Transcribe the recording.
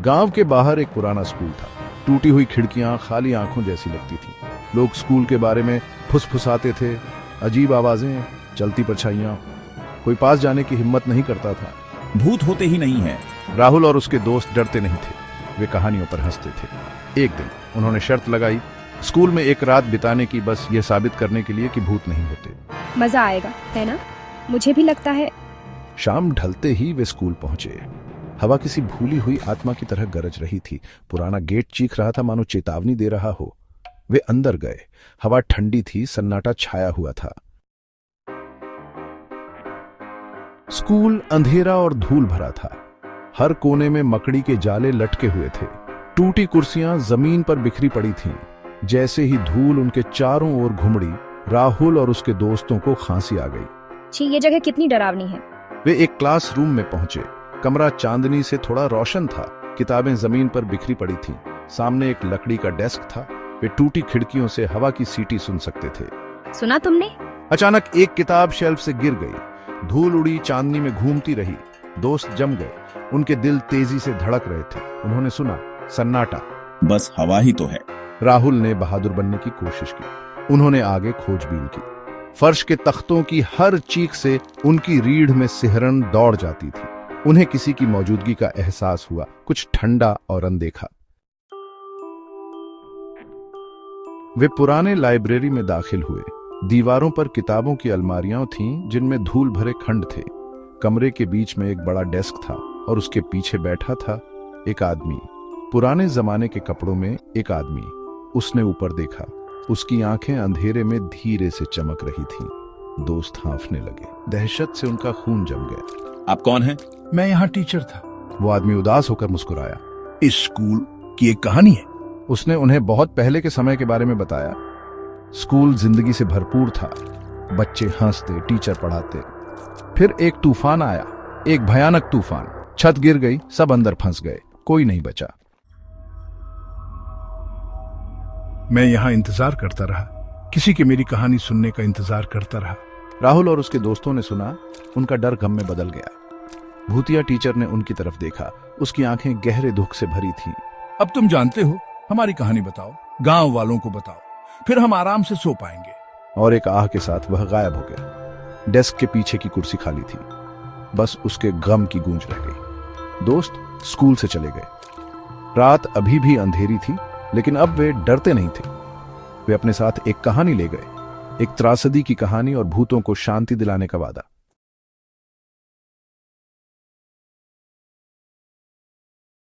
गांव के बाहर एक पुराना स्कूल था। टूटी हुई खिड़कियां खाली आंखों जैसी लगती थीं। लोग स्कूल के बारे में फुसफुसाते थे। अजीब आवाजें, चलती परछाइयां। कोई पास जाने की हिम्मत नहीं करता था। भूत होते ही नहीं है। राहुल और उसके दोस्त डरते नहीं थे, वे कहानियों पर हंसते थे। एक दिन उन्होंने शर्त लगाई, स्कूल में एक रात बिताने की, बस ये साबित करने के लिए कि भूत नहीं होते। मजा आएगा, है ना? मुझे भी लगता है। शाम ढलते ही वे स्कूल पहुंचे। हवा किसी भूली हुई आत्मा की तरह गरज रही थी। पुराना गेट चीख रहा था, मानो चेतावनी दे रहा हो। वे अंदर गए। हवा ठंडी थी, सन्नाटा छाया हुआ था। स्कूल अंधेरा और धूल भरा था। हर कोने में मकड़ी के जाले लटके हुए थे। टूटी कुर्सियां जमीन पर बिखरी पड़ी थीं। जैसे ही धूल उनके चारों ओर घुमड़ी, राहुल और उसके दोस्तों को खांसी आ गई। छी, ये जगह कितनी डरावनी है। वे एक क्लासरूम में पहुंचे। कमरा चांदनी से थोड़ा रोशन था। किताबें जमीन पर बिखरी पड़ी थीं। सामने एक लकड़ी का डेस्क था। वे टूटी खिड़कियों से हवा की सीटी सुन सकते थे। सुना तुमने? अचानक एक किताब शेल्फ से गिर गई। धूल उड़ी, चांदनी में घूमती रही। दोस्त जम गए। उनके दिल तेजी से धड़क रहे थे। उन्होंने सुना, सन्नाटा। बस हवा ही तो है। राहुल ने बहादुर बनने की कोशिश की। उन्होंने आगे खोजबीन की। फर्श के तख्तों की हर चीख से उनकी रीढ़ में सिहरन दौड़ जाती थी। उन्हें किसी की मौजूदगी का एहसास हुआ, कुछ ठंडा और अनदेखा। वे पुराने लाइब्रेरी में दाखिल हुए। दीवारों पर किताबों की अलमारियां थीं जिनमें धूल भरे खंड थे। कमरे के बीच में एक बड़ा डेस्क था और उसके पीछे बैठा था एक आदमी, पुराने जमाने के कपड़ों में एक आदमी। उसने ऊपर देखा। उसकी आंखें अंधेरे में धीरे से चमक रही थीं। दोस्त हांफने लगे। दहशत से उनका खून जम गया। आप कौन हैं? मैं यहाँ टीचर था। वो आदमी उदास होकर मुस्कुराया। इस स्कूल की एक कहानी है। उसने उन्हें बहुत पहले के समय के बारे में बताया। स्कूल जिंदगी से भरपूर था। बच्चे हंसते, टीचर पढ़ाते। फिर एक तूफान आया, एक भयानक तूफान। छत गिर गई, सब अंदर फंस गए, कोई नहीं बचा। मैं यहाँ इंतजार करता रहा, किसी के मेरी कहानी सुनने का इंतजार करता रहा। राहुल और उसके दोस्तों ने सुना। उनका डर गम में बदल गया। भूतिया टीचर ने उनकी तरफ देखा। उसकी आंखें गहरे दुख से भरी थीं। अब तुम जानते हो, हमारी कहानी बताओ, गांव वालों को बताओ, फिर हम आराम से सो पाएंगे। और एक आह के साथ वह गायब हो गया। डेस्क के पीछे की कुर्सी खाली थी। बस उसके गम की गूंज रह गई। दोस्त स्कूल से चले गए। रात अभी भी अंधेरी थी, लेकिन अब वे डरते नहीं थे। वे अपने साथ एक कहानी ले गए, एक त्रासदी की कहानी और भूतों को शांति दिलाने का वादा।